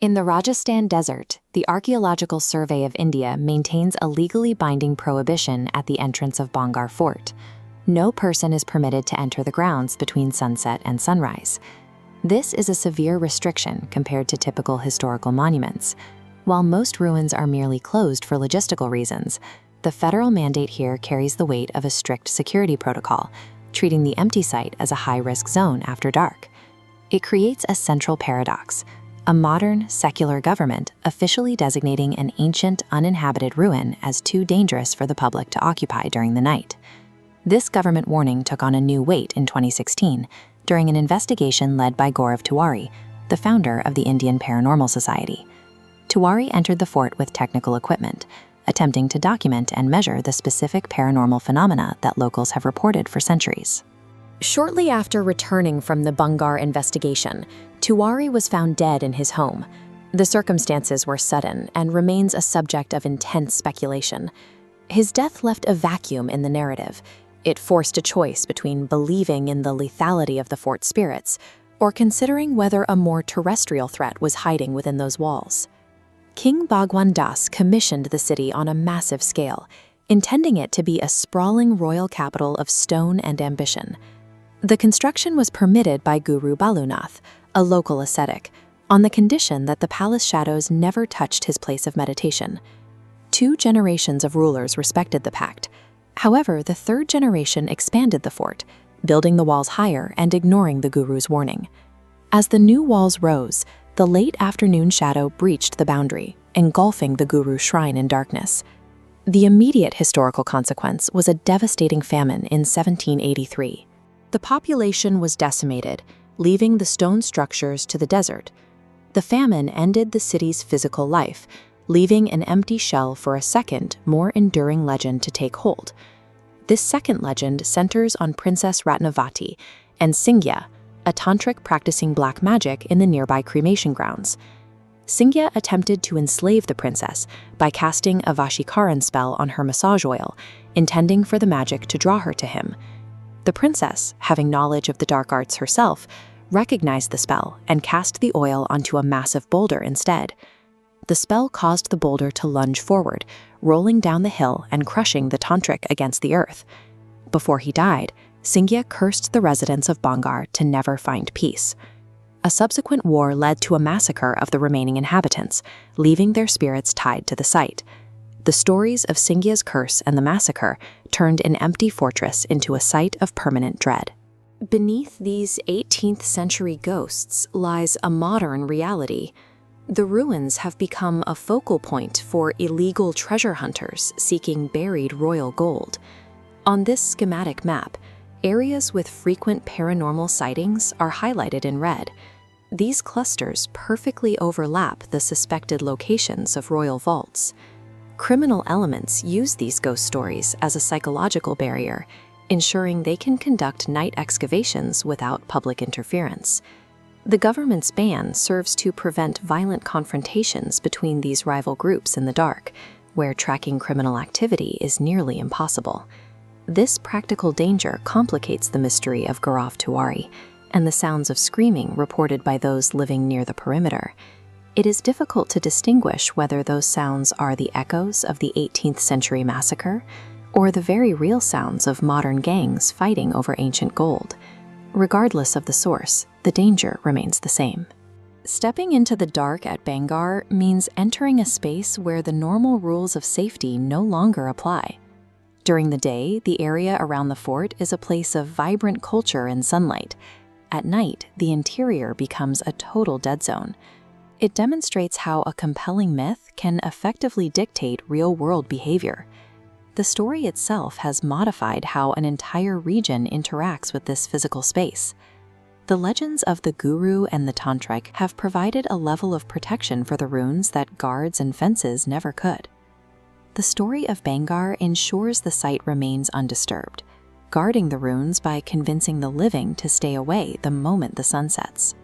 In the Rajasthan desert, the Archaeological Survey of India maintains a legally binding prohibition at the entrance of Bhangarh Fort. No person is permitted to enter the grounds between sunset and sunrise. This is a severe restriction compared to typical historical monuments. While most ruins are merely closed for logistical reasons, the federal mandate here carries the weight of a strict security protocol, treating the empty site as a high-risk zone after dark. It creates a central paradox: a modern, secular government officially designating an ancient, uninhabited ruin as too dangerous for the public to occupy during the night. This government warning took on a new weight in 2016 during an investigation led by Gaurav Tiwari, the founder of the Indian Paranormal Society. Tiwari entered the fort with technical equipment, attempting to document and measure the specific paranormal phenomena that locals have reported for centuries. Shortly after returning from the Bhangarh investigation, Tiwari was found dead in his home. The circumstances were sudden and remains a subject of intense speculation. His death left a vacuum in the narrative. It forced a choice between believing in the lethality of the fort's spirits or considering whether a more terrestrial threat was hiding within those walls. King Bhagwant commissioned the city on a massive scale, intending it to be a sprawling royal capital of stone and ambition. The construction was permitted by Guru Balunath, a local ascetic, on the condition that the palace shadows never touched his place of meditation. 2 generations of rulers respected the pact. However, the 3rd generation expanded the fort, building the walls higher and ignoring the guru's warning. As the new walls rose, the late afternoon shadow breached the boundary, engulfing the guru's shrine in darkness. The immediate historical consequence was a devastating famine in 1783. The population was decimated, leaving the stone structures to the desert. The famine ended the city's physical life, leaving an empty shell for a second, more enduring legend to take hold. This second legend centers on Princess Ratnavati and Singya, a tantric practicing black magic in the nearby cremation grounds. Singya attempted to enslave the princess by casting a Vashikaran spell on her massage oil, intending for the magic to draw her to him. The princess, having knowledge of the dark arts herself, recognized the spell and cast the oil onto a massive boulder instead. The spell caused the boulder to lunge forward, rolling down the hill and crushing the tantric against the earth. Before he died, Singya cursed the residents of Bhangarh to never find peace. A subsequent war led to a massacre of the remaining inhabitants, leaving their spirits tied to the site. The stories of Singya's curse and the massacre turned an empty fortress into a site of permanent dread. Beneath these 18th century ghosts lies a modern reality. The ruins have become a focal point for illegal treasure hunters seeking buried royal gold. On this schematic map, areas with frequent paranormal sightings are highlighted in red. These clusters perfectly overlap the suspected locations of royal vaults. Criminal elements use these ghost stories as a psychological barrier, ensuring they can conduct night excavations without public interference. The government's ban serves to prevent violent confrontations between these rival groups in the dark, where tracking criminal activity is nearly impossible. This practical danger complicates the mystery of Gaurav Tiwari and the sounds of screaming reported by those living near the perimeter. It is difficult to distinguish whether those sounds are the echoes of the 18th century massacre or the very real sounds of modern gangs fighting over ancient gold. Regardless of the source, the danger remains the same. Stepping into the dark at Bhangarh means entering a space where the normal rules of safety no longer apply. During the day, the area around the fort is a place of vibrant culture and sunlight. At night, the interior becomes a total dead zone. It demonstrates how a compelling myth can effectively dictate real-world behavior. The story itself has modified how an entire region interacts with this physical space. The legends of the guru and the tantric have provided a level of protection for the ruins that guards and fences never could. The story of Bhangarh ensures the site remains undisturbed, guarding the ruins by convincing the living to stay away the moment the sun sets.